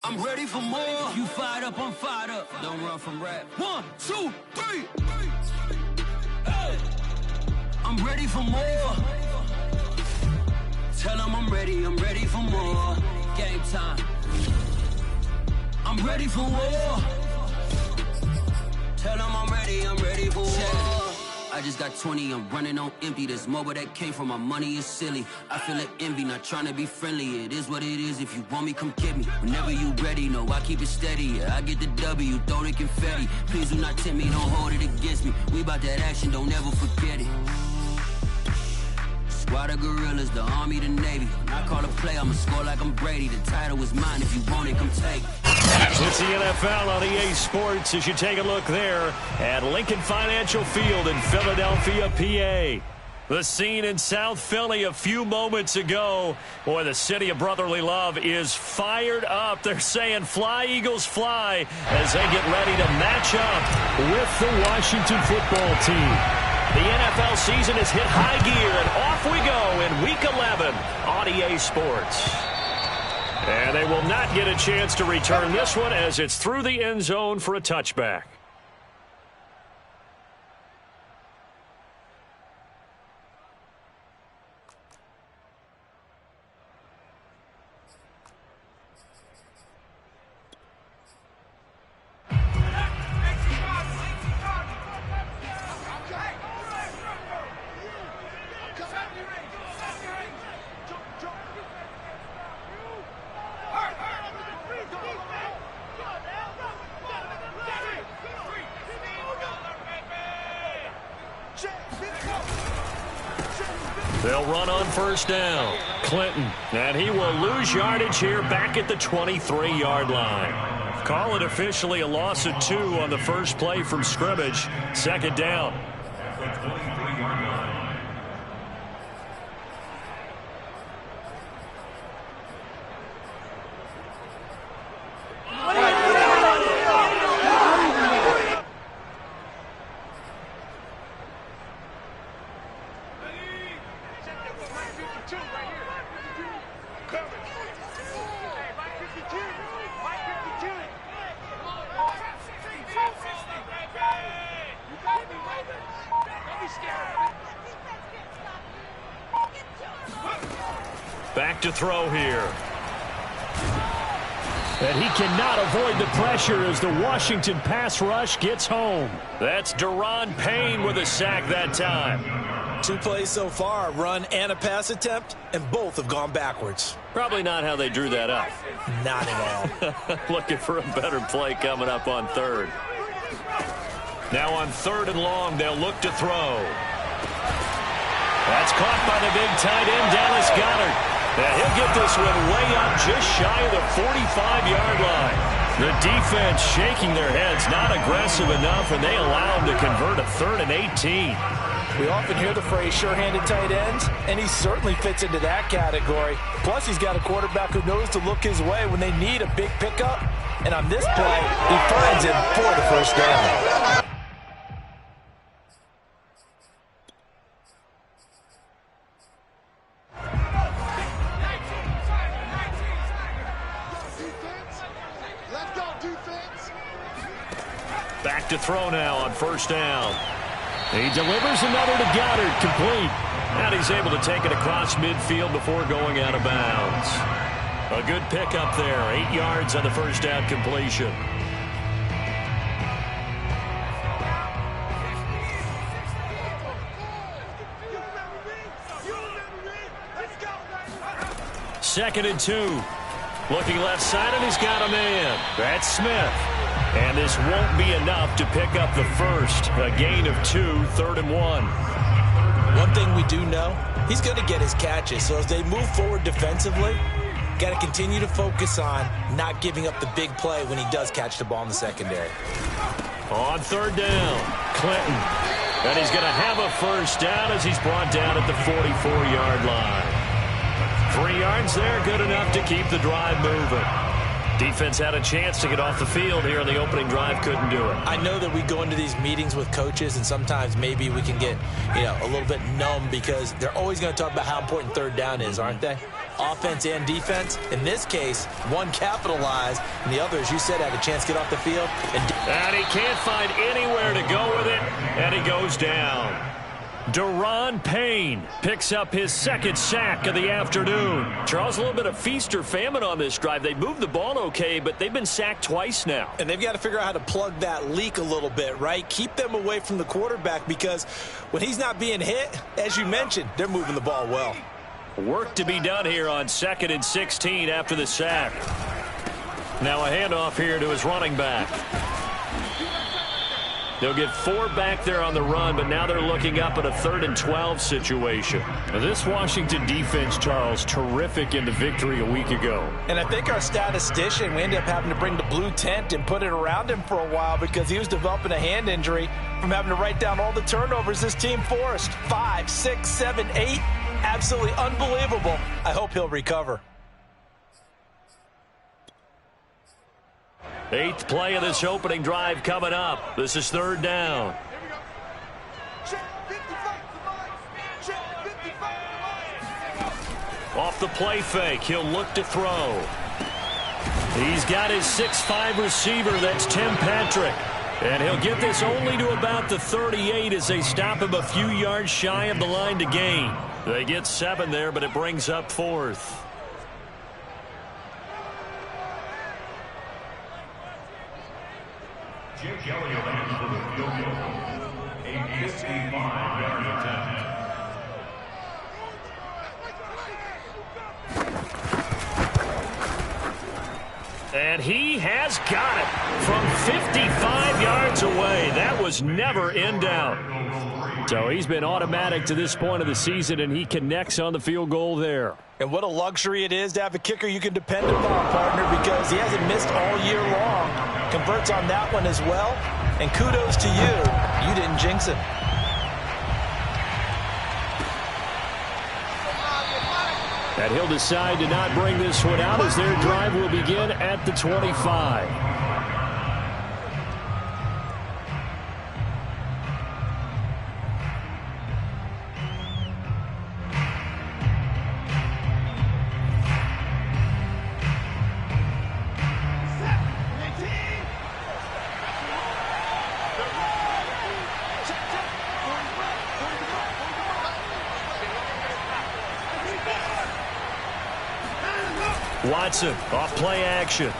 I'm ready for more. You fired up, I'm fired up. Don't run from rap. 1, 2, 3. Hey. I'm ready for more. Tell them I'm ready for more. Game time. I'm ready for war. Tell them I'm ready for war. I just got 20, I'm running on empty. This mobile that came from my money is silly. I feel like envy, not trying to be friendly. It is what it is, if you want me, come get me. Whenever you ready, no, I keep it steady. Yeah, I get the W, throw the confetti. Please do not tempt me, don't hold it against me. We about that action, don't ever forget it. Squad of gorillas, the Army, the Navy. When I call a play, I'ma score like I'm Brady. The title is mine, if you want it, come take it. It's the NFL on EA Sports as you take a look there at Lincoln Financial Field in Philadelphia, PA. The scene in South Philly a few moments ago. Boy, the city of brotherly love is fired up. They're saying fly, Eagles, fly as they get ready to match up with the Washington football team. The NFL season has hit high gear, and off we go in Week 11 on EA Sports. And they will not get a chance to return this one as it's through the end zone for a touchback. They'll run on first down. Clinton, and he will lose yardage here back at the 23-yard line. Call it officially a loss of 2 on the first play from scrimmage. Second down. Back to throw here. And he cannot avoid the pressure as the Washington pass rush gets home. That's Deron Payne with a sack that time. 2 plays so far, a run and a pass attempt, and both have gone backwards. Probably not how they drew that up. Not at all. Looking for a better play coming up on third. Now on 3rd and long, they'll look to throw. That's caught by the big tight end, Dallas Goedert. And he'll get this one way up just shy of the 45-yard line. The defense shaking their heads, not aggressive enough, and they allow him to convert a 3rd and 18. We often hear the phrase sure-handed tight ends, and he certainly fits into that category. Plus, he's got a quarterback who knows to look his way when they need a big pickup. And on this play, he finds him for the first down. Back to throw now on first down. He delivers another to Goddard, complete. And he's able to take it across midfield before going out of bounds. A good pickup there, 8 yards on the first down completion. Second and 2. Looking left side, and he's got a man. That's Smith. And this won't be enough to pick up the first. A gain of 2, 3rd and 1. One thing we do know, he's going to get his catches. So as they move forward defensively, got to continue to focus on not giving up the big play when he does catch the ball in the secondary. On 3rd down, Clinton. And he's going to have a first down as he's brought down at the 44-yard line. 3 yards there, good enough to keep the drive moving. Defense had a chance to get off the field here in the opening drive, couldn't do it. I know that we go into these meetings with coaches, and sometimes maybe we can get, a little bit numb because they're always going to talk about how important 3rd down is, aren't they? offense and defense. In this case, one capitalized, and the other, as you said, had a chance to get off the field. And he can't find anywhere to go with it, and he goes down. Deron Payne picks up his second sack of the afternoon. Charles, a little bit of feast or famine on this drive. They moved the ball okay, but they've been sacked twice now. And they've got to figure out how to plug that leak a little bit, right? Keep them away from the quarterback, because when he's not being hit, as you mentioned, they're moving the ball well. Work to be done here on 2nd and 16 after the sack. Now a handoff here to his running back. They'll get 4 back there on the run, but now they're looking up at a 3rd and 12 situation. Now this Washington defense, Charles, terrific in the victory a week ago. And I think our statistician, we ended up having to bring the blue tent and put it around him for a while because he was developing a hand injury from having to write down all the turnovers this team forced. 5, 6, 7, 8. Absolutely unbelievable. I hope he'll recover. 8th play of this opening drive coming up. This is 3rd down. Off the play fake, he'll look to throw. He's got his 6'5" receiver, that's Tim Patrick. And he'll get this only to about the 38 as they stop him a few yards shy of the line to gain. They get 7 there, but it brings up 4th. Kelly lands for the field goal. A 55-yard attempt. And he has got it from 55 yards away. That was never in doubt. So he's been automatic to this point of the season, and he connects on the field goal there. And what a luxury it is to have a kicker you can depend upon, partner, because he hasn't missed all year long. Converts on that one as well. And kudos to you. You didn't jinx it. And he'll decide to not bring this one out as their drive will begin at the 25. Watson off play action.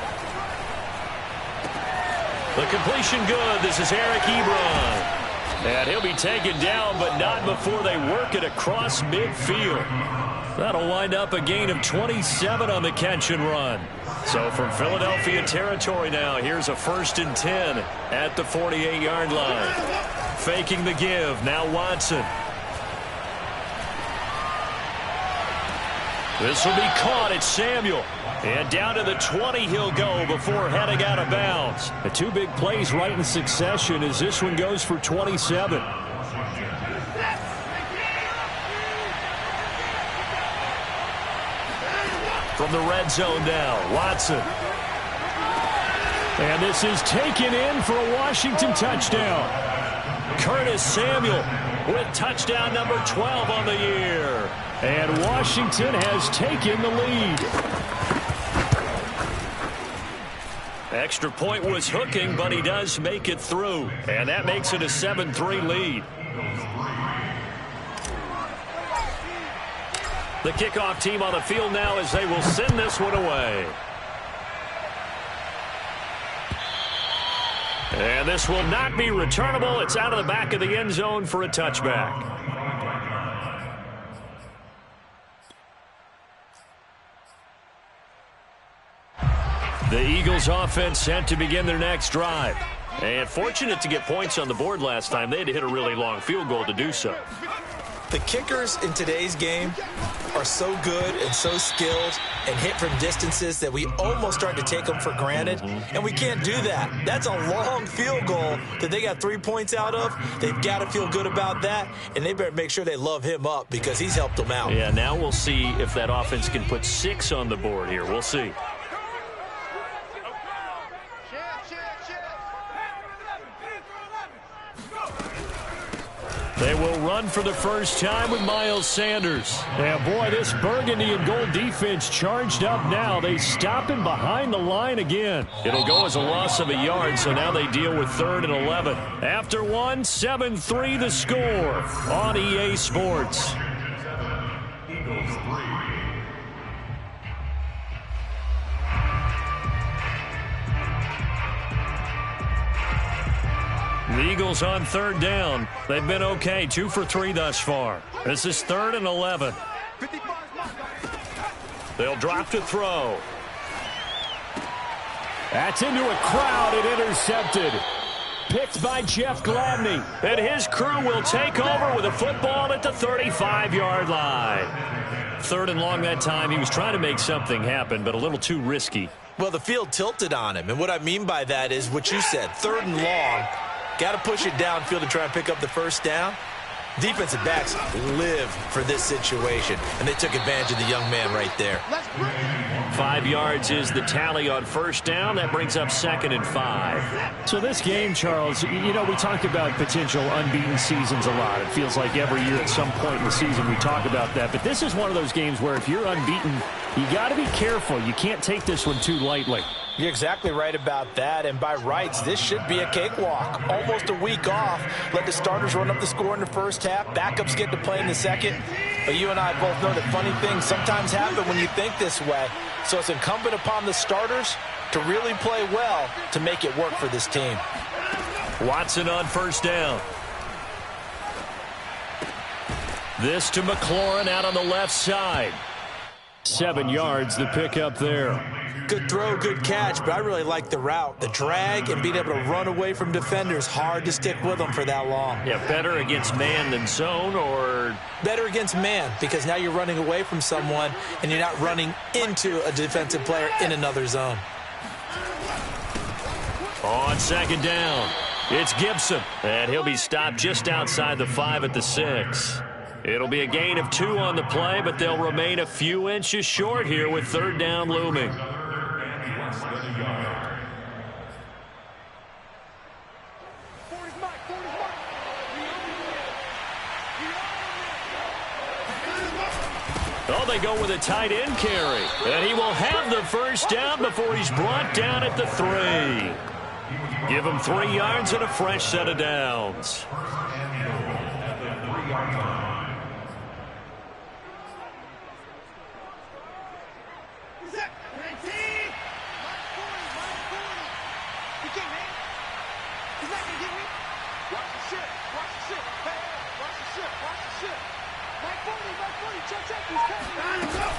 The completion good. This is Eric Ebron. And he'll be taken down, but not before they work it across midfield. That'll wind up a gain of 27 on the catch and run. So from Philadelphia territory now, here's a 1st and 10 at the 48-yard line. Faking the give. Now Watson. This will be caught. It's Samuel. And down to the 20 he'll go before heading out of bounds. The 2 big plays right in succession as this one goes for 27. From the red zone now, Watson. And this is taken in for a Washington touchdown. Curtis Samuel with touchdown number 12 on the year. And Washington has taken the lead. Extra point was hooking, but he does make it through. And that makes it a 7-3 lead. The kickoff team on the field now as they will send this one away. And this will not be returnable. It's out of the back of the end zone for a touchback. The Eagles offense set to begin their next drive. And fortunate to get points on the board last time. They had to hit a really long field goal to do so. The kickers in today's game are so good and so skilled and hit from distances that we almost start to take them for granted. And we can't do that. That's a long field goal that they got 3 points out of. They've got to feel good about that. And they better make sure they love him up because he's helped them out. Yeah, now we'll see if that offense can put 6 on the board here. We'll see. The They will run for the first time with Miles Sanders. And boy, this burgundy and gold defense charged up now. They stop him behind the line again. It'll go as a loss of a yard, so now they deal with 3rd and 11. After 7-3 the score on EA Sports. Eagles 3. The Eagles on 3rd down. They've been okay, 2 for 3 thus far. This is 3rd and 11. They'll drop to throw. That's into a crowd and intercepted. Picked by Jeff Gladney. And his crew will take over with a football at the 35-yard line. 3rd and long that time. He was trying to make something happen, but a little too risky. Well, the field tilted on him, and what I mean by that is what you said, 3rd and long. Got to push it downfield to try and pick up the first down. Defensive backs live for this situation, and they took advantage of the young man right there. 5 yards is the tally on 1st down. That brings up 2nd and 5. So this game, Charles, you know, we talk about potential unbeaten seasons a lot. It feels like every year at some point in the season we talk about that. But this is one of those games where if you're unbeaten, you got to be careful. You can't take this one too lightly. You're exactly right about that, and by rights, this should be a cakewalk. Almost a week off. Let the starters run up the score in the first half. Backups get to play in the second. But you and I both know that funny things sometimes happen when you think this way. So it's incumbent upon the starters to really play well to make it work for this team. Watson on 1st down. This to McLaurin out on the left side. 7 yards, the pickup there. Good throw, good catch, but I really like the route. The drag and being able to run away from defenders. Hard to stick with them for that long. Yeah, better against man than zone, or? Better against man, because now you're running away from someone and you're not running into a defensive player in another zone. On 2nd down, it's Gibson, and he'll be stopped just outside the 5 at the 6. It'll be a gain of 2 on the play, but they'll remain a few inches short here with 3rd down looming. Oh, they go with a tight end carry. And he will have the first down before he's brought down at the 3. Give him 3 yards and a fresh set of downs.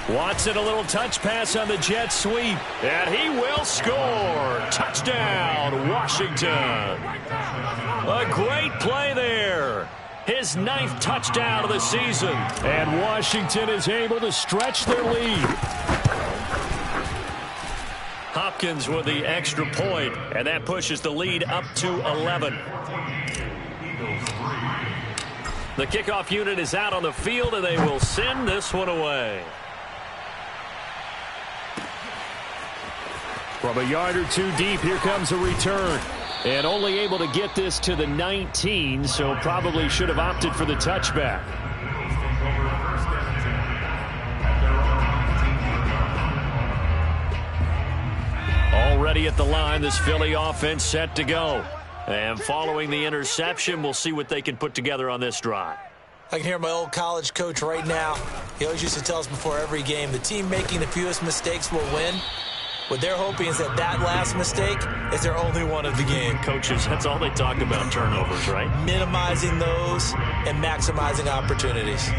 Watson, a little touch pass on the jet sweep, and he will score. Touchdown, Washington. A great play there. His 9th touchdown of the season. And Washington is able to stretch their lead. Hopkins with the extra point, and that pushes the lead up to 11. The kickoff unit is out on the field, and they will send this one away. From a yard or 2 deep, here comes a return. And only able to get this to the 19, so probably should have opted for the touchback. Already at the line, this Philly offense set to go. And following the interception, we'll see what they can put together on this drive. I can hear my old college coach right now. He always used to tell us before every game, the team making the fewest mistakes will win. What they're hoping is that last mistake is their only one of the game. Coaches, that's all they talk about, turnovers, right? Minimizing those and maximizing opportunities.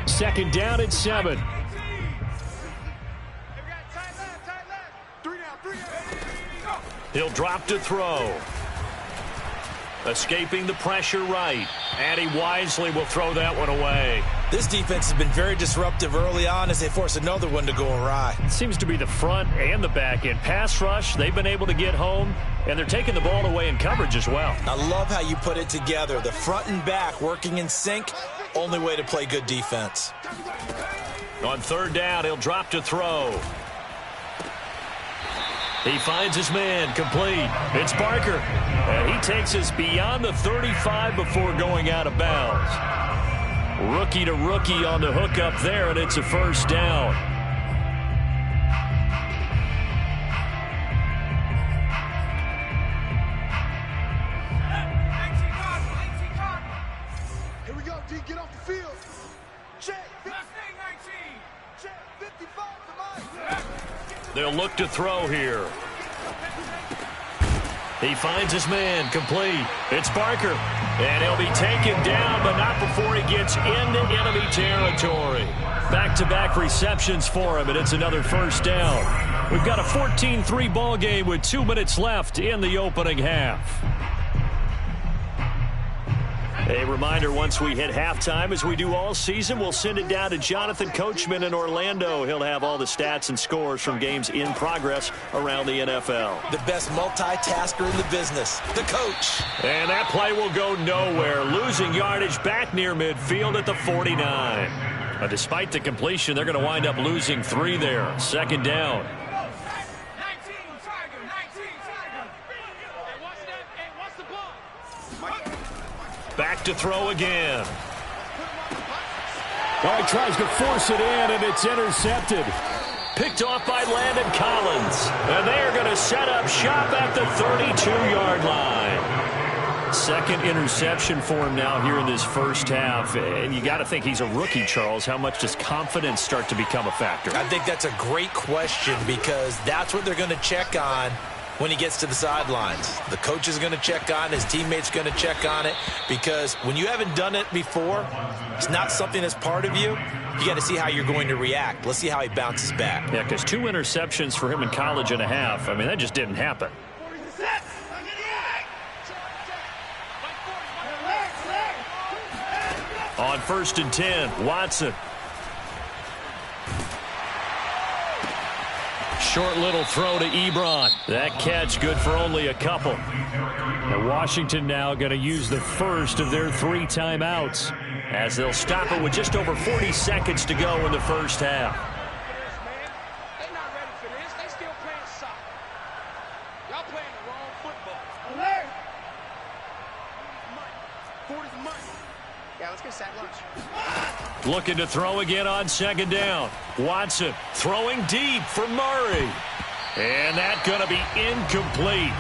Second down and 7. He'll drop to throw. Escaping the pressure right. And he wisely will throw that one away. This defense has been very disruptive early on as they force another one to go awry. It seems to be the front and the back end. Pass rush, they've been able to get home, and they're taking the ball away in coverage as well. I love how you put it together. The front and back working in sync, only way to play good defense. On third down, he'll drop to throw. He finds his man, complete. It's Barker. And he takes us beyond the 35 before going out of bounds. Rookie to rookie on the hook up there, and it's a first down. Here we go, D. Get off the field. Check. 19. Check. 55 to Mike. They'll look to throw here. He finds his man, complete. It's Barker. And he'll be taken down, but not before he gets into enemy territory. Back-to-back receptions for him, and it's another first down. We've got a 14-3 ball game with 2 minutes left in the opening half. A reminder, once we hit halftime, as we do all season, we'll send it down to Jonathan Coachman in Orlando. He'll have all the stats and scores from games in progress around the NFL. The best multitasker in the business, the coach. And that play will go nowhere, losing yardage back near midfield at the 49. But despite the completion, they're going to wind up losing 3 there. Second down. Back to throw again. Well, he tries to force it in, and it's intercepted. Picked off by Landon Collins. And they are going to set up shop at the 32-yard line. Second interception for him now here in this first half. And you got to think he's a rookie, Charles. How much does confidence start to become a factor? I think that's a great question because that's what they're going to check on when he gets to the sidelines. The coach is going to check on, his teammates going to check on it, because when you haven't done it before, it's not something that's part of you. You got to see how you're going to react. Let's see how he bounces back. Yeah, because 2 interceptions for him in college and a half. I mean, that just didn't happen. On 1st and 10, Watson. Short little throw to Ebron. That catch good for only a couple. And Washington now going to use the first of their 3 timeouts as they'll stop it with just over 40 seconds to go in the first half. They're not ready for this. They still playing soccer. Y'all playing the wrong football. Alert! 40's money. Yeah, let's get sack lunch. Looking to throw again on second down. Watson throwing deep for Murray. And that's going to be incomplete.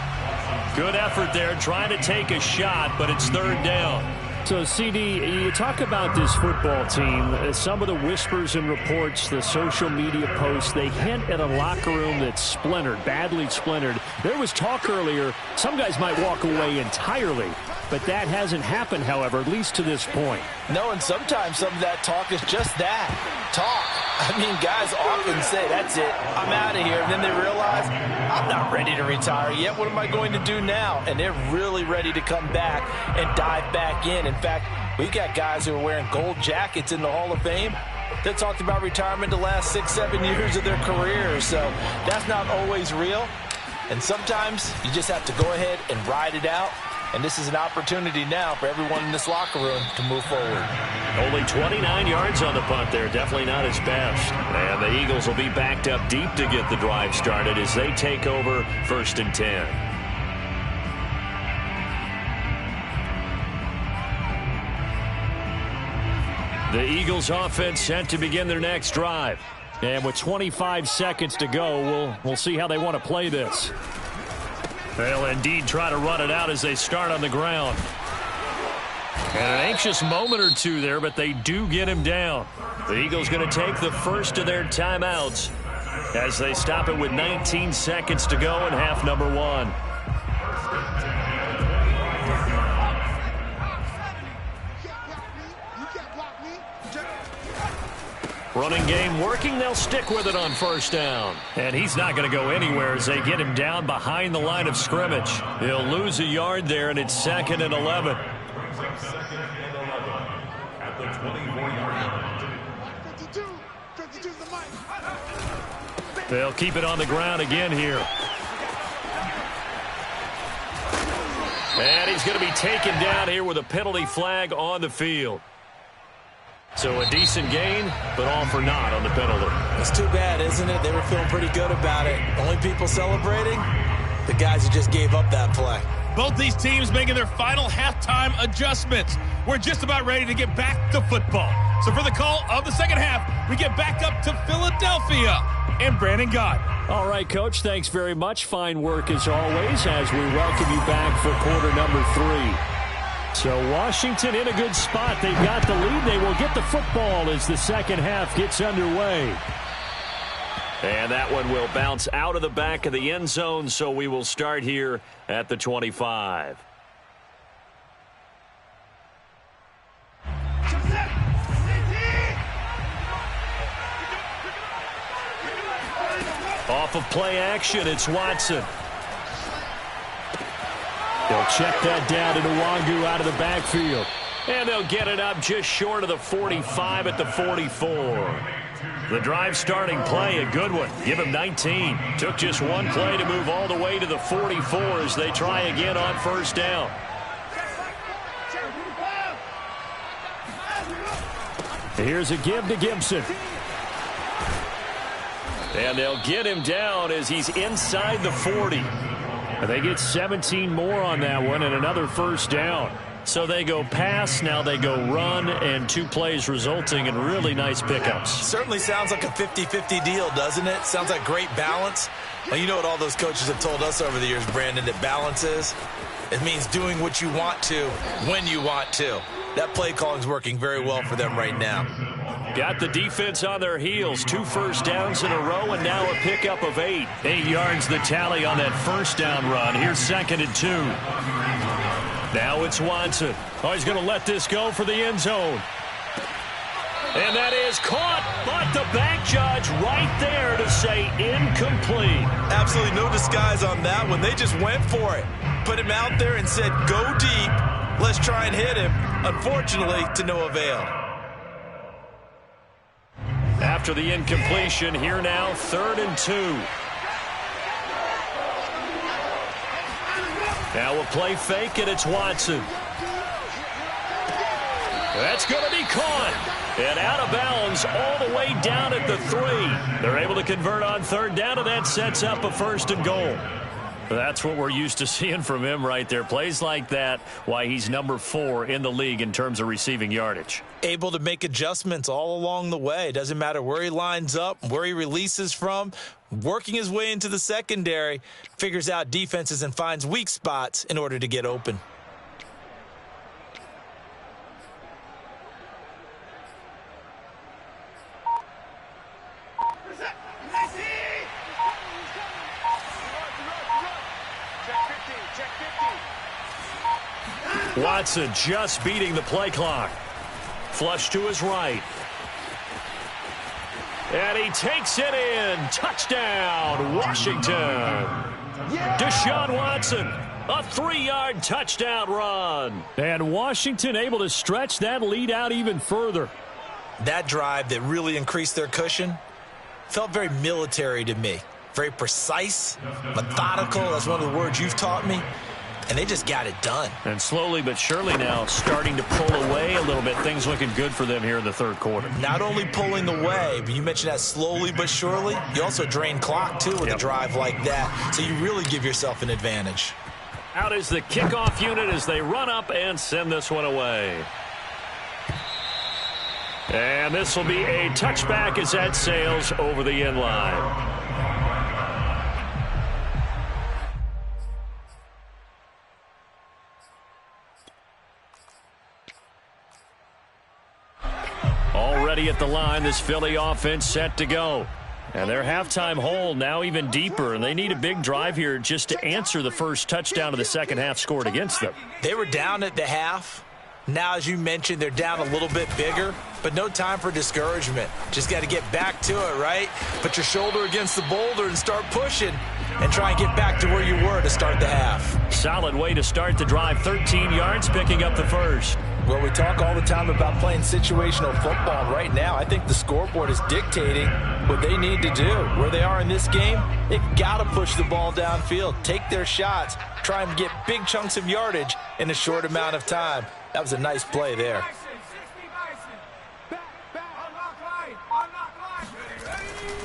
Good effort there trying to take a shot, but it's third down. So, CD, you talk about this football team, some of the whispers and reports, the social media posts, they hint at a locker room that's splintered, badly splintered. There was talk earlier, some guys might walk away entirely, but that hasn't happened, however, at least to this point. No, and sometimes some of that talk is just that, talk. I mean, guys often say, that's it, I'm out of here, and then they realize, I'm not ready to retire yet, what am I going to do now? And they're really ready to come back and dive back in. In fact, we've got guys who are wearing gold jackets in the Hall of Fame that talked about retirement the last 6-7 years of their careers. So that's not always real. And sometimes you just have to go ahead and ride it out. And this is an opportunity now for everyone in this locker room to move forward. Only 29 yards on the punt there. Definitely not his best. And the Eagles will be backed up deep to get the drive started as they take over 1st and 10. The Eagles offense set to begin their next drive. And with 25 seconds to go, we'll see how they want to play this. They'll indeed try to run it out as they start on the ground. And an anxious moment or two there, but they do get him down. The Eagles going to take the first of their timeouts as they stop it with 19 seconds to go in half number 1. Running game working. They'll stick with it on first down. And he's not going to go anywhere as they get him down behind the line of scrimmage. He'll lose a yard there, and it's 2nd and 11. At the 24-yard line. They'll keep it on the ground again here. And he's going to be taken down here with a penalty flag on the field. So a decent gain, but all for naught on the penalty. It's too bad, isn't it? They were feeling pretty good about it. Only people celebrating? The guys who just gave up that play. Both these teams making their final halftime adjustments. We're just about ready to get back to football. So for the call of the second half, we get back up to Philadelphia and Brandon Gott. All right, Coach, thanks very much. Fine work as always as we welcome you back for quarter number 3. So Washington in a good spot. They've got the lead. They will get the football as the second half gets underway. And that one will bounce out of the back of the end zone, so we will start here at the 25. Off of play action, it's Watson. They'll check that down to Nwangu out of the backfield. And they'll get it up just short of the 45 at the 44. The drive starting play, a good one. Give him 19. Took just one play to move all the way to the 44 as they try again on first down. Here's a give to Gibson. And they'll get him down as he's inside the 40. They get 17 more on that one and another first down. So they go pass, now they go run, and 2 plays resulting in really nice pickups. Certainly sounds like a 50-50 deal, doesn't it? Sounds like great balance. Well, you know what all those coaches have told us over the years, Brandon, that balance is? It means doing what you want to when you want to. That play calling is working very well for them right now. Got the defense on their heels. 2 first downs in a row, and now a pickup of 8. 8 yards the tally on that first down run. Here's 2nd and 2. Now it's Watson. Oh, he's going to let this go for the end zone. And that is caught, but the back judge right there to say incomplete. Absolutely no disguise on that one. They just went for it. Put him out there and said, go deep. Let's try and hit him. Unfortunately, to no avail. After the incompletion, here now, 3rd and 2. Now a play fake, and it's Watson. That's going to be caught. And out of bounds all the way down at the 3. They're able to convert on 3rd down, and that sets up a 1st and goal. That's what we're used to seeing from him right there. Plays like that, why he's number 4 in the league in terms of receiving yardage. Able to make adjustments all along the way. Doesn't matter where he lines up, where he releases from. Working his way into the secondary, figures out defenses and finds weak spots in order to get open. Watson just beating the play clock. Flush to his right. And he takes it in. Touchdown, Washington. Deshaun Watson, a 3-yard touchdown run. And Washington able to stretch that lead out even further. That drive that really increased their cushion felt very military to me. Very precise, methodical. That's one of the words you've taught me. And they just got it done. And slowly but surely now starting to pull away a little bit. Things looking good for them here in the 3rd quarter. Not only pulling away, but you mentioned that slowly but surely. You also drain clock, too, with a drive like that. So you really give yourself an advantage. Out is the kickoff unit as they run up and send this one away. And this will be a touchback as that sails over the end line. Already at the line, this Philly offense set to go. And their halftime hole now even deeper, and they need a big drive here just to answer the first touchdown of the second half scored against them. They were down at the half. Now, as you mentioned, they're down a little bit bigger, but no time for discouragement. Just got to get back to it, right? Put your shoulder against the boulder and start pushing and try and get back to where you were to start the half. Solid way to start the drive. 13 yards, picking up the first. Well, we talk all the time about playing situational football. Right now, I think the scoreboard is dictating what they need to do. Where they are in this game, they've got to push the ball downfield, take their shots, try and get big chunks of yardage in a short amount of time. That was a nice play there.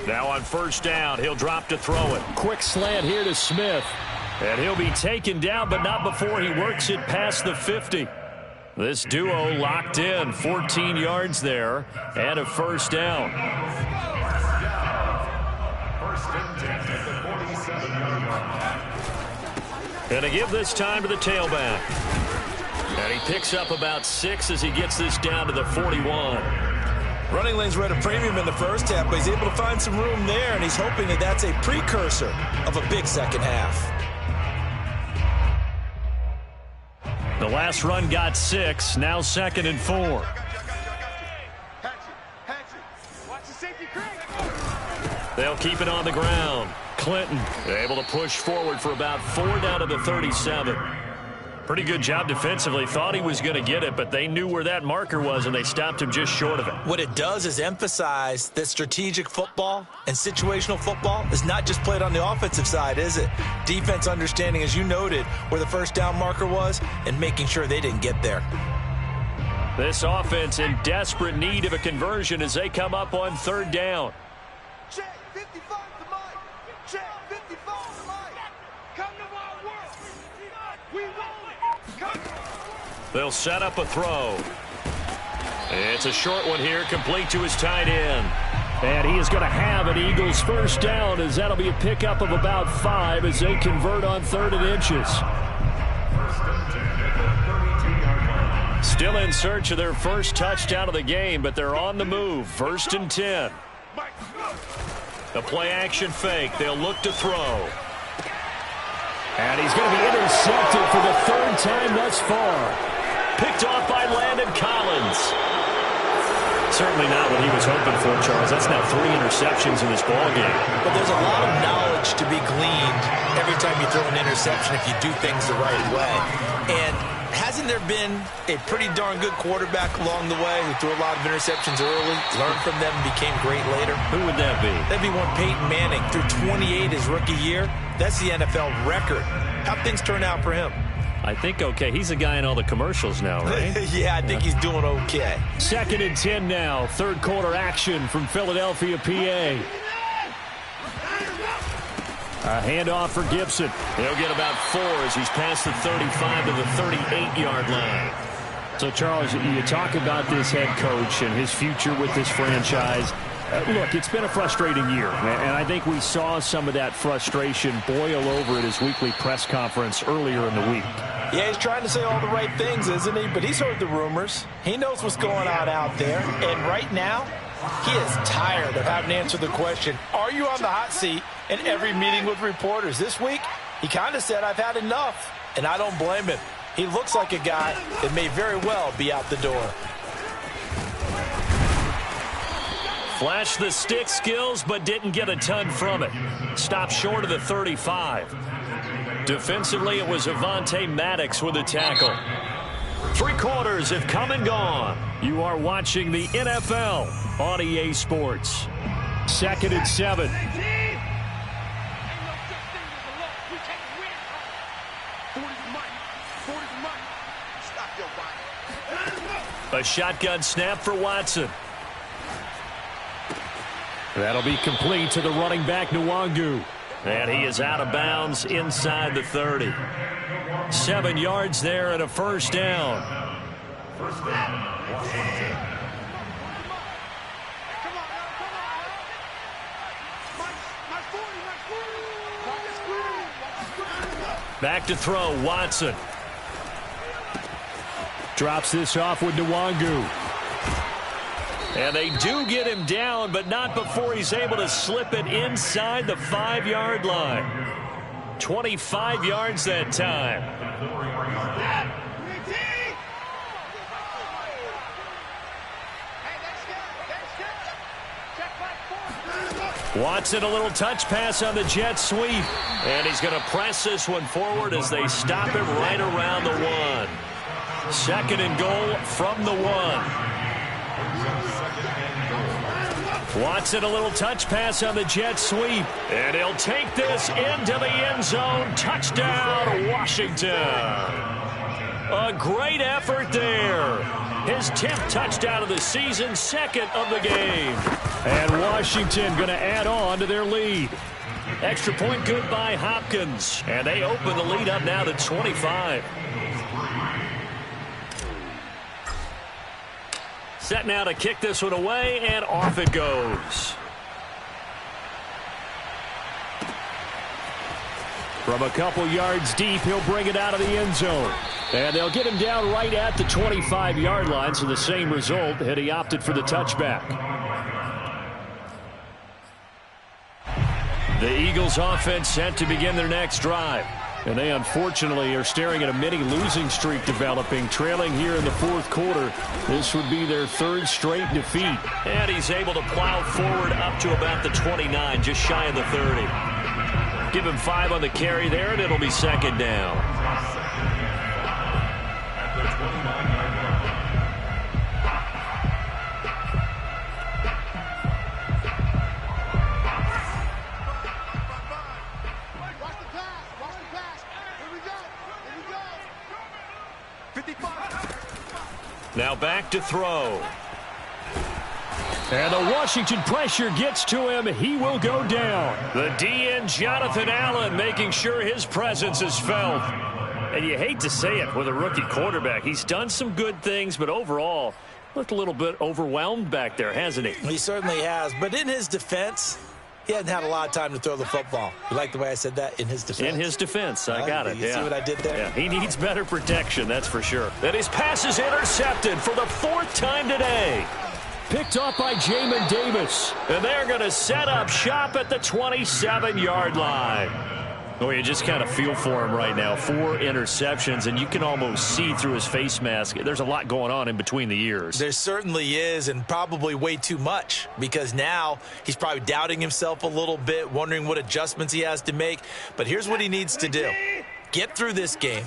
Now on first down, he'll drop to throw it. Quick slant here to Smith. And he'll be taken down, but not before he works it past the 50. This duo locked in, 14 yards there, and a first down. And to give this time to the tailback. And he picks up about 6 as he gets this down to the 41. Running lanes were at a premium in the first half, but he's able to find some room there, and he's hoping that that's a precursor of a big second half. The last run got 6, now 2nd and 4. They'll keep it on the ground. Clinton able to push forward for about 4 down to the 37. Pretty good job defensively. Thought he was going to get it, but they knew where that marker was, and they stopped him just short of it. What it does is emphasize that strategic football and situational football is not just played on the offensive side, is it? Defense understanding, as you noted, where the first down marker was and making sure they didn't get there. This offense in desperate need of a conversion as they come up on 3rd down. Check 55 to Mike. Check 55 to Mike. Come to my world. We want it. Come. They'll set up a throw. It's a short one here, complete to his tight end. And he is going to have an Eagles first down, as that'll be a pickup of about 5 as they convert on 3rd and inches. Still in search of their first touchdown of the game, but they're on the move. 1st and 10. The play-action fake. They'll look to throw. And he's going to be intercepted for the 3rd time thus far. Picked off by Landon Collins. Certainly not what he was hoping for, Charles. That's now 3 interceptions in this ballgame. But there's a lot of knowledge to be gleaned every time you throw an interception if you do things the right way. And hasn't there been a pretty darn good quarterback along the way who threw a lot of interceptions early, learned from them, and became great later? Who would that be? That'd be one Peyton Manning. Threw 28 his rookie year. That's the NFL record. How'd things turn out for him? I think okay. He's a guy in all the commercials now, right? Yeah, I think he's doing okay. 2nd and 10 now. 3rd quarter action from Philadelphia, PA. A handoff for Gibson. He'll get about 4 as he's past the 35 to the 38-yard line. So, Charles, you talk about this head coach and his future with this franchise. Look, it's been a frustrating year, and I think we saw some of that frustration boil over at his weekly press conference earlier in the week. Yeah, he's trying to say all the right things, isn't he? But he's heard the rumors. He knows what's going on out there. And right now, he is tired of having to answer the question, are you on the hot seat, in every meeting with reporters. This week, he kind of said, I've had enough. And I don't blame him. He looks like a guy that may very well be out the door. Flashed the stick skills, but didn't get a ton from it. Stopped short of the 35. Defensively, it was Avonte Maddox with a tackle. 3 quarters have come and gone. You are watching the NFL on EA Sports. 2nd and 7. A shotgun snap for Watson. That'll be complete to the running back, Nwangu. And he is out of bounds inside the 30. 7 yards there and a first down. Back to throw, Watson. Drops this off with Nwangu. And they do get him down, but not before he's able to slip it inside the 5-yard line. 25 yards that time. Watson, a little touch pass on the jet sweep. And he's going to press this one forward as they stop him right around the 1. 2nd and goal from the 1. Watson, a little touch pass on the jet sweep. And he'll take this into the end zone. Touchdown, Washington. A great effort there. his 10th touchdown of the season, second of the game. And Washington going to add on to their lead. Extra point good by Hopkins. And they open the lead up now to 25. Set now to kick this one away, and off it goes. From a couple yards deep, he'll bring it out of the end zone. And they'll get him down right at the 25-yard line, so the same result had he opted for the touchback. The Eagles offense set to begin their next drive. And they unfortunately are staring at a mini losing streak developing, trailing here in the fourth quarter. This would be their third straight defeat. And he's able to plow forward up to about the 29, just shy of the 30. Give him 5 on the carry there, and it'll be second down. Now back to throw. And the Washington pressure gets to him. He will go down. The DN, Jonathan Allen, making sure his presence is felt. And you hate to say it with a rookie quarterback. He's done some good things, but overall, looked a little bit overwhelmed back there, hasn't he? He certainly has. But in his defense, he hasn't had a lot of time to throw the football. You like the way I said that? In his defense. In his defense. I got it. You see what I did there? Yeah, he needs better protection, that's for sure. And his pass is intercepted for the 4th time today. Picked up by Jamin Davis. And they're going to set up shop at the 27-yard line. Oh, you just kind of feel for him right now. 4 interceptions, and you can almost see through his face mask. There's a lot going on in between the ears. There certainly is, and probably way too much, because now he's probably doubting himself a little bit, wondering what adjustments he has to make. But here's what he needs to do. Get through this game,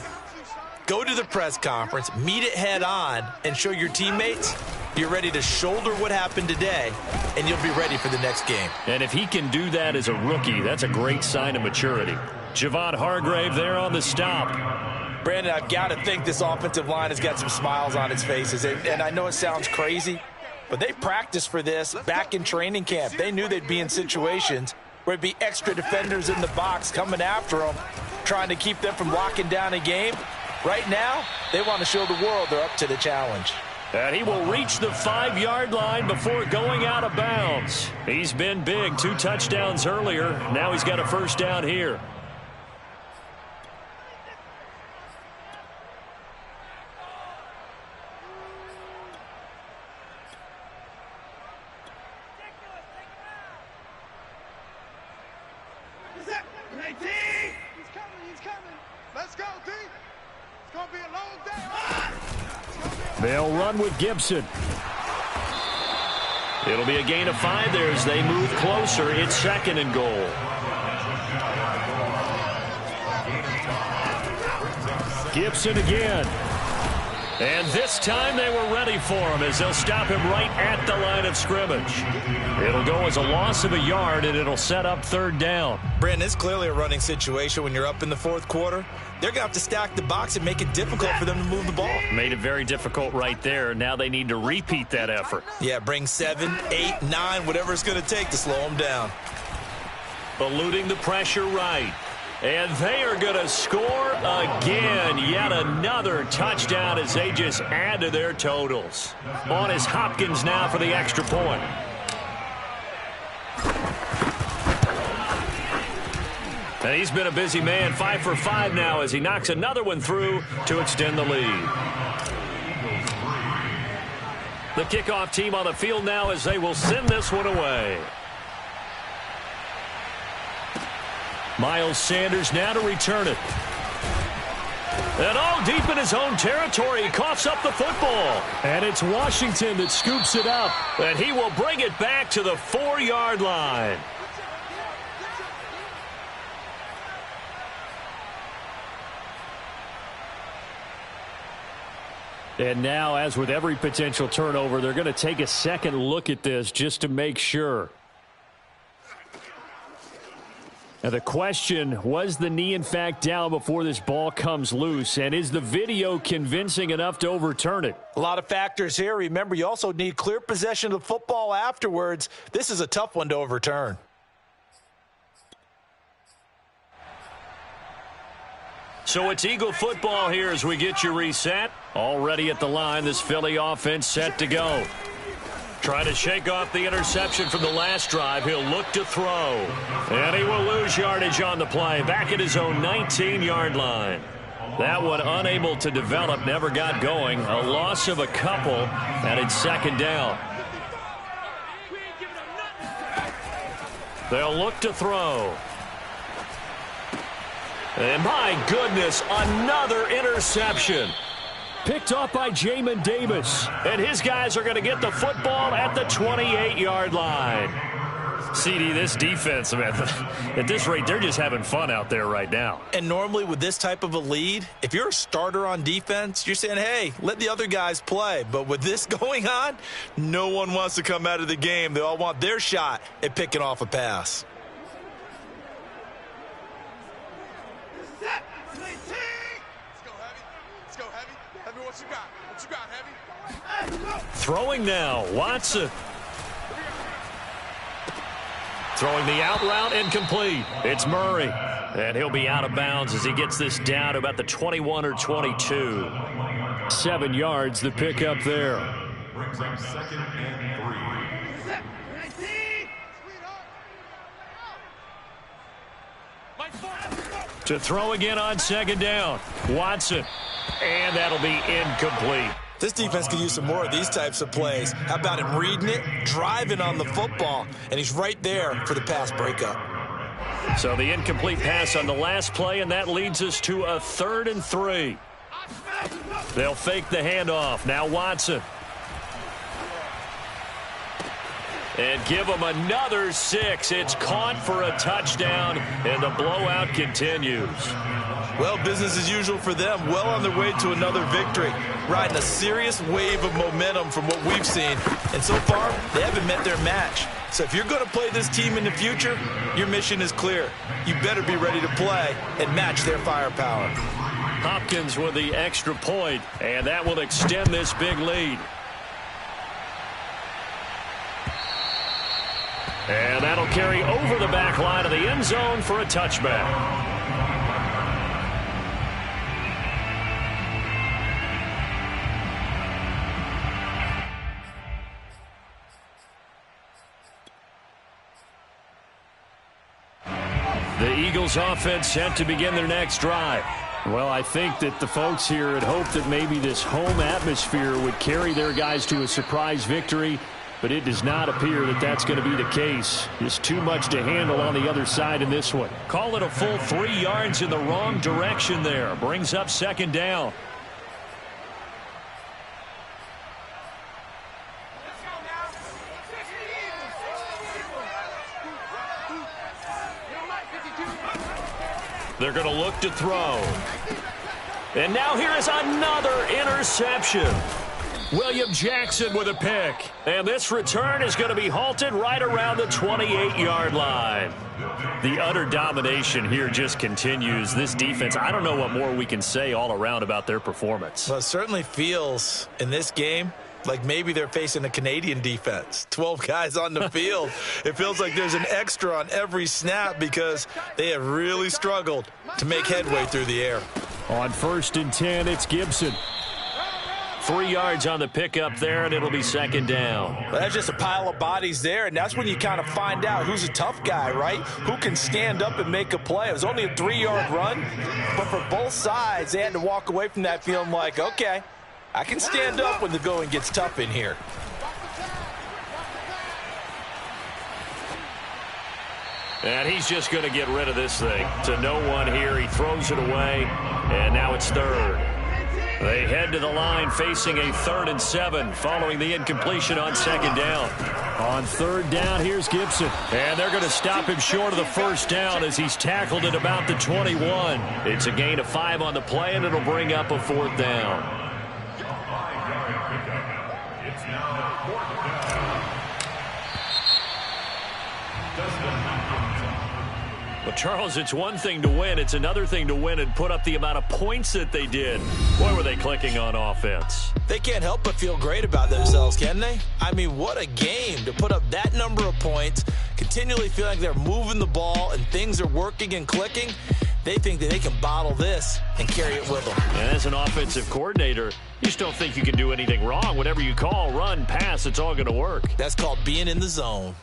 go to the press conference, meet it head on, and show your teammates you're ready to shoulder what happened today, and you'll be ready for the next game. And if he can do that as a rookie, that's a great sign of maturity. Javon Hargrave there on the stop. Brandon, I've got to think this offensive line has got some smiles on its faces. And I know it sounds crazy, but they practiced for this back in training camp. They knew they'd be in situations where there'd be extra defenders in the box coming after them, trying to keep them from locking down a game. Right now, they want to show the world they're up to the challenge. And he will reach the 5-yard line before going out of bounds. He's been big. 2 touchdowns earlier. Now he's got a first down here. He's coming. Let's go, D. It's going to be a long day. They'll run with Gibson. It'll be a gain of 5 there as they move closer. It's 2nd and goal. Gibson again. And this time they were ready for him as they'll stop him right at the line of scrimmage. It'll go as a loss of a yard, and it'll set up 3rd down. Brandon, it's clearly a running situation when you're up in the 4th quarter. They're going to have to stack the box and make it difficult for them to move the ball. Made it very difficult right there. Now they need to repeat that effort. Yeah, bring 7, 8, 9, whatever it's going to take to slow them down. Eluding the pressure right. And they are going to score again. Yet another touchdown as they just add to their totals. On is Hopkins now for the extra point. And he's been a busy man. 5 for 5 now as he knocks another one through to extend the lead. The kickoff team on the field now as they will send this one away. Miles Sanders now to return it. And all deep in his own territory, he coughs up the football. And it's Washington that scoops it up. And he will bring it back to the 4-yard line. And now, as with every potential turnover, they're going to take a second look at this just to make sure. Now the question, was the knee in fact down before this ball comes loose? And is the video convincing enough to overturn it? A lot of factors here. Remember, you also need clear possession of the football afterwards. This is a tough one to overturn. So it's Eagle football here as we get you reset. Already at the line, this Philly offense set to go. Trying to shake off the interception from the last drive. He'll look to throw. And he will lose yardage on the play. Back at his own 19-yard line. That one unable to develop, never got going. A loss of a couple, and it's second down. They'll look to throw. And my goodness, another interception. Picked off by Jamin Davis. And his guys are going to get the football at the 28-yard line. CD, this defense, man, at this rate, they're just having fun out there right now. And normally with this type of a lead, if you're a starter on defense, you're saying, hey, let the other guys play. But with this going on, no one wants to come out of the game. They all want their shot at picking off a pass. Throwing now, Watson. Throwing the out route, incomplete. It's Murray. And he'll be out of bounds as he gets this down to about the 21 or 22. 7 yards, the pickup there. Brings up 2nd and 3. To throw again on second down. Watson. And that'll be incomplete. This defense could use some more of these types of plays. How about him reading it, driving on the football, and he's right there for the pass breakup. So the incomplete pass on the last play, and that leads us to a 3rd and 3. They'll fake the handoff. Now Watson. And give him another 6. It's caught for a touchdown, and the blowout continues. Well, business as usual for them. Well on their way to another victory. Riding a serious wave of momentum from what we've seen. And so far, they haven't met their match. So if you're going to play this team in the future, your mission is clear. You better be ready to play and match their firepower. Hopkins with the extra point, and that will extend this big lead. And that'll carry over the back line of the end zone for a touchback. The Eagles offense set to begin their next drive. Well, I think that the folks here had hoped that maybe this home atmosphere would carry their guys to a surprise victory, but it does not appear that that's going to be the case. Just too much to handle on the other side in this one. Call it a full 3 yards in the wrong direction there. Brings up second down. They're going to look to throw. And now here is another interception. William Jackson with a pick. And this return is going to be halted right around the 28-yard line. The utter domination here just continues. This defense, I don't know what more we can say all around about their performance. Well, it certainly feels in this game like maybe they're facing a Canadian defense. 12 guys on the field. It feels like there's an extra on every snap because they have really struggled to make headway through the air. On 1st and 10, it's Gibson. 3 yards on the pickup there, and it'll be second down. Well, that's just a pile of bodies there, and that's when you kind of find out who's a tough guy, right? Who can stand up and make a play. It was only a 3-yard run, but for both sides, they had to walk away from that feeling like, okay, I can stand up when the going gets tough in here. And he's just going to get rid of this thing. To no one here. He throws it away, and now it's 3rd. They head to the line facing a 3rd and 7 following the incompletion on second down. On 3rd down, here's Gibson. And they're going to stop him short of the first down as he's tackled at about the 21. It's a gain of 5 on the play, and it'll bring up a 4th down. It's now 4th down. Well, Charles, it's one thing to win. It's another thing to win and put up the amount of points that they did. Boy, were they clicking on offense. They can't help but feel great about themselves, can they? I mean, what a game to put up that number of points, continually feel like they're moving the ball and things are working and clicking. They think that they can bottle this and carry it with them. And as an offensive coordinator, you just don't think you can do anything wrong. Whatever you call, run, pass, it's all going to work. That's called being in the zone.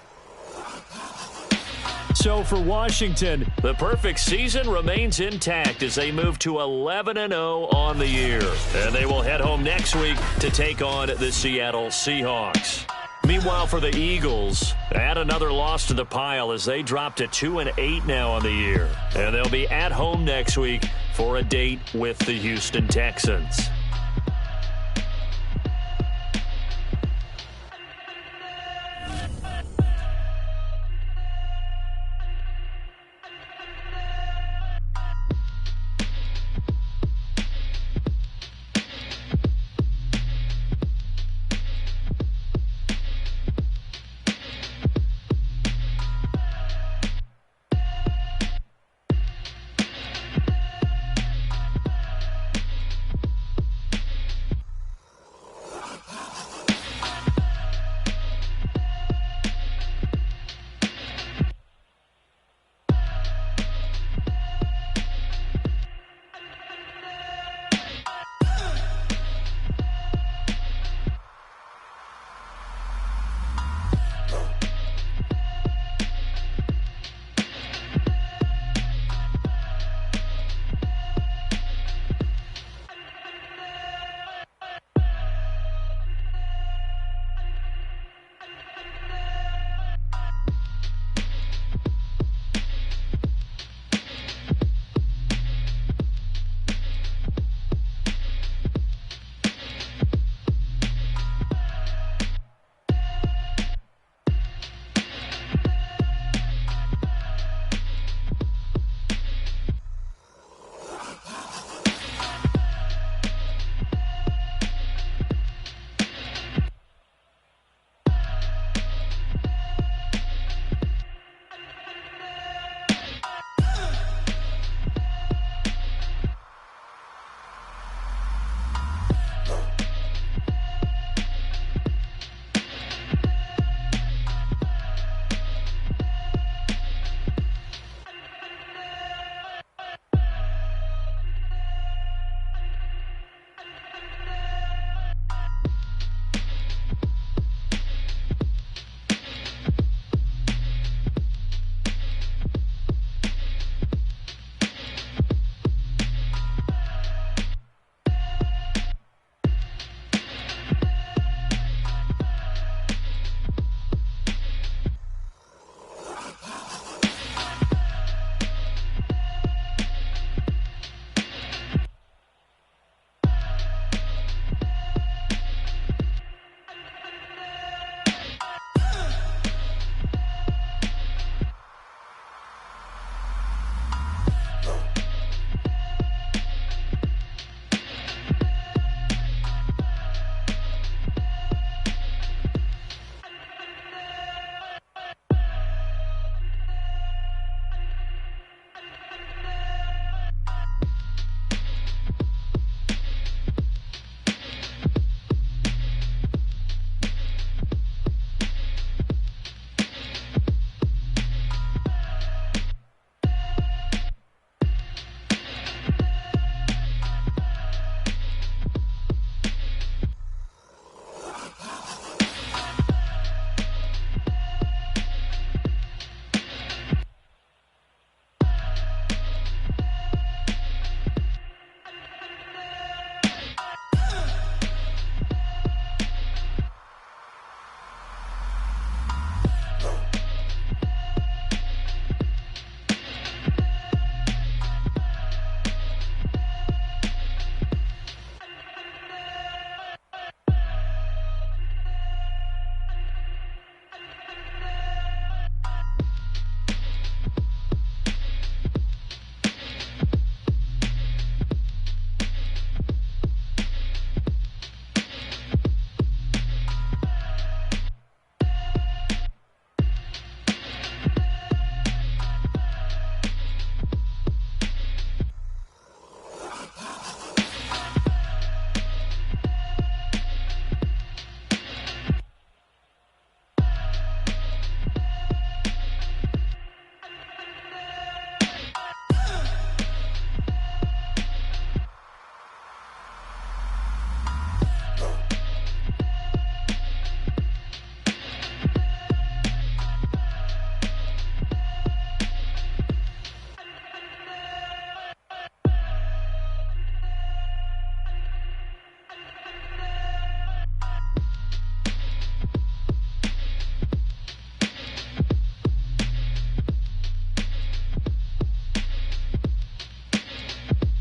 So for Washington, the perfect season remains intact as they move to 11-0 on the year. And they will head home next week to take on the Seattle Seahawks. Meanwhile, for the Eagles, add another loss to the pile as they drop to 2-8 now on the year. And they'll be at home next week for a date with the Houston Texans.